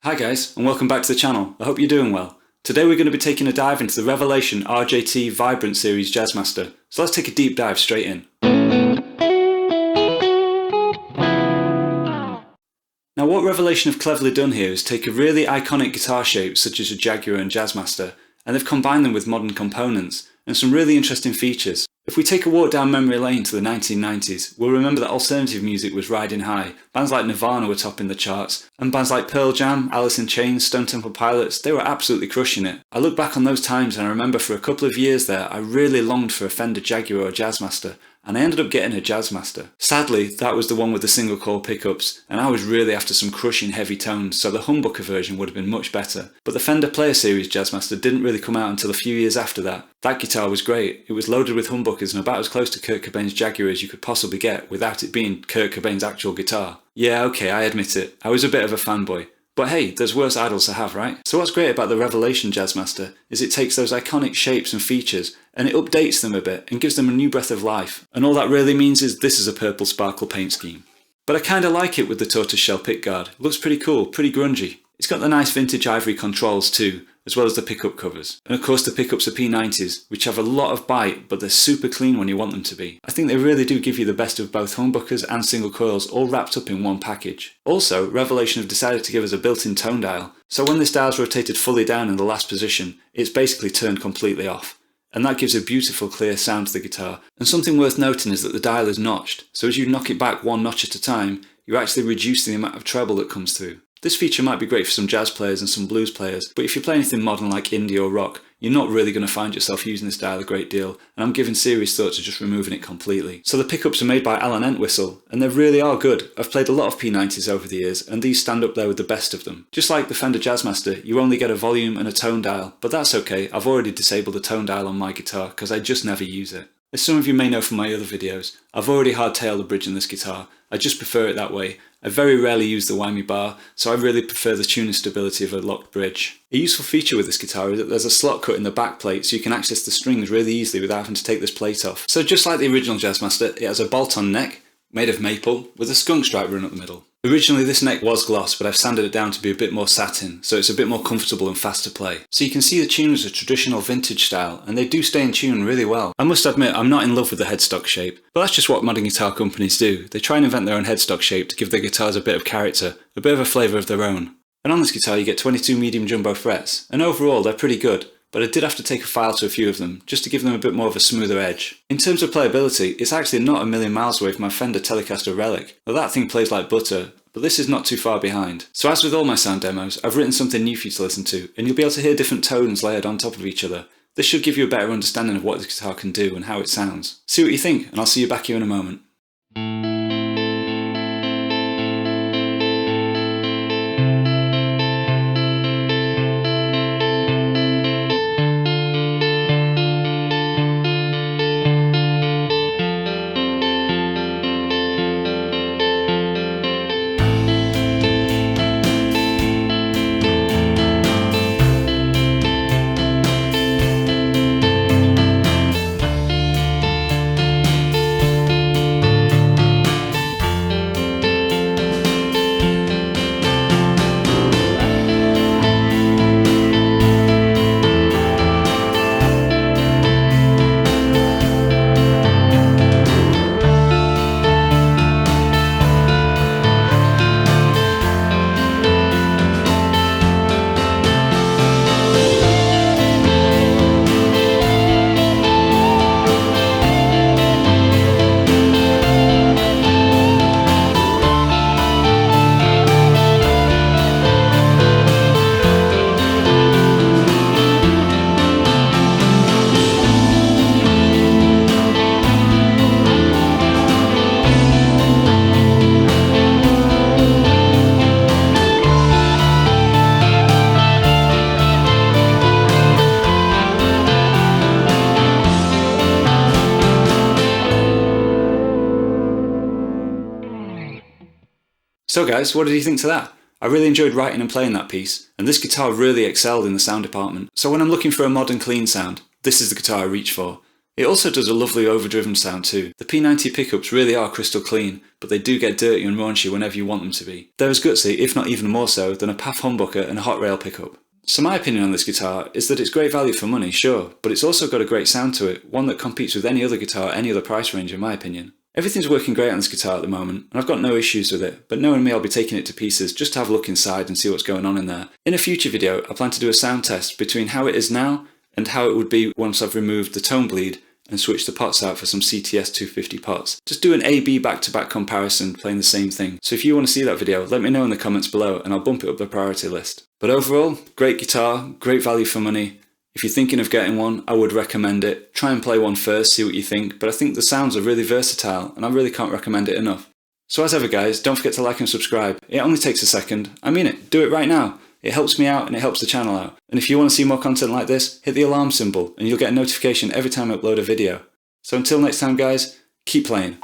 Hi guys, and welcome back to the channel. I hope you're doing well. Today we're going to be taking a dive into the Revelation RJT Vibrant Series Jazzmaster. So let's take a deep dive straight in. Now what Revelation have cleverly done here is take a really iconic guitar shape such as a Jaguar and Jazzmaster, and they've combined them with modern components and some really interesting features. If we take a walk down memory lane to the 1990s, we'll remember that alternative music was riding high. Bands like Nirvana were topping the charts, and bands like Pearl Jam, Alice in Chains, Stone Temple Pilots, they were absolutely crushing it. I look back on those times and I remember for a couple of years there I really longed for a Fender Jaguar or Jazzmaster, and I ended up getting a Jazzmaster. Sadly, that was the one with the single coil pickups, and I was really after some crushing heavy tones, so the humbucker version would have been much better. But the Fender Player Series Jazzmaster didn't really come out until a few years after that. That guitar was great. It was loaded with humbuckers and about as close to Kurt Cobain's Jaguar as you could possibly get without it being Kurt Cobain's actual guitar. Yeah, okay, I admit it. I was a bit of a fanboy. But hey, there's worse idols to have, right? So what's great about the Revelation Jazzmaster is it takes those iconic shapes and features and it updates them a bit and gives them a new breath of life. And all that really means is this is a purple sparkle paint scheme. But I kinda like it with the tortoiseshell pickguard. It looks pretty cool, pretty grungy. It's got the nice vintage ivory controls too, as well as the pickup covers. And of course the pickups are P90s, which have a lot of bite, but they're super clean when you want them to be. I think they really do give you the best of both humbuckers and single coils all wrapped up in one package. Also, Revelation have decided to give us a built-in tone dial, so when this dial is rotated fully down in the last position, it's basically turned completely off. And that gives a beautiful clear sound to the guitar. And something worth noting is that the dial is notched, so as you knock it back one notch at a time, you actually reduce the amount of treble that comes through. This feature might be great for some jazz players and some blues players, but if you play anything modern like indie or rock, you're not really going to find yourself using this dial a great deal, and I'm giving serious thought to just removing it completely. So the pickups are made by Alan Entwistle, and they really are good. I've played a lot of P90s over the years, and these stand up there with the best of them. Just like the Fender Jazzmaster, you only get a volume and a tone dial, but that's okay, I've already disabled the tone dial on my guitar because I just never use it. As some of you may know from my other videos, I've already hardtailed the bridge in this guitar. I just prefer it that way. I very rarely use the whammy bar, so I really prefer the tuning stability of a locked bridge. A useful feature with this guitar is that there's a slot cut in the back plate so you can access the strings really easily without having to take this plate off. So just like the original Jazzmaster, it has a bolt-on neck, made of maple, with a skunk stripe run up the middle. Originally this neck was gloss, but I've sanded it down to be a bit more satin, so it's a bit more comfortable and fast to play. So you can see the tuners are traditional vintage style, and they do stay in tune really well. I must admit, I'm not in love with the headstock shape, but that's just what modern guitar companies do. They try and invent their own headstock shape to give their guitars a bit of character, a bit of a flavour of their own. And on this guitar you get 22 medium jumbo frets, and overall they're pretty good. But I did have to take a file to a few of them, just to give them a bit more of a smoother edge. In terms of playability, it's actually not a million miles away from my Fender Telecaster Relic. Now that thing plays like butter, but this is not too far behind. So as with all my sound demos, I've written something new for you to listen to, and you'll be able to hear different tones layered on top of each other. This should give you a better understanding of what the guitar can do and how it sounds. See what you think, and I'll see you back here in a moment. So guys, what did you think to that? I really enjoyed writing and playing that piece, and this guitar really excelled in the sound department. So when I'm looking for a modern clean sound, this is the guitar I reach for. It also does a lovely overdriven sound too. The P90 pickups really are crystal clean, but they do get dirty and raunchy whenever you want them to be. They're as gutsy, if not even more so, than a PAF humbucker and a hot rail pickup. So my opinion on this guitar is that it's great value for money, sure, but it's also got a great sound to it, one that competes with any other guitar, any other price range in my opinion. Everything's working great on this guitar at the moment, and I've got no issues with it, but knowing me I'll be taking it to pieces just to have a look inside and see what's going on in there. In a future video I plan to do a sound test between how it is now and how it would be once I've removed the tone bleed and switch the pots out for some CTS 250 pots. Just do an A-B back-to-back comparison playing the same thing. So if you want to see that video, let me know in the comments below and I'll bump it up the priority list. But overall, great guitar, great value for money. If you're thinking of getting one, I would recommend it. Try and play one first, see what you think, but I think the sounds are really versatile and I really can't recommend it enough. So as ever guys, don't forget to like and subscribe. It only takes a second. I mean it, do it right now. It helps me out and it helps the channel out. And if you want to see more content like this, hit the alarm symbol and you'll get a notification every time I upload a video. So until next time guys, keep playing.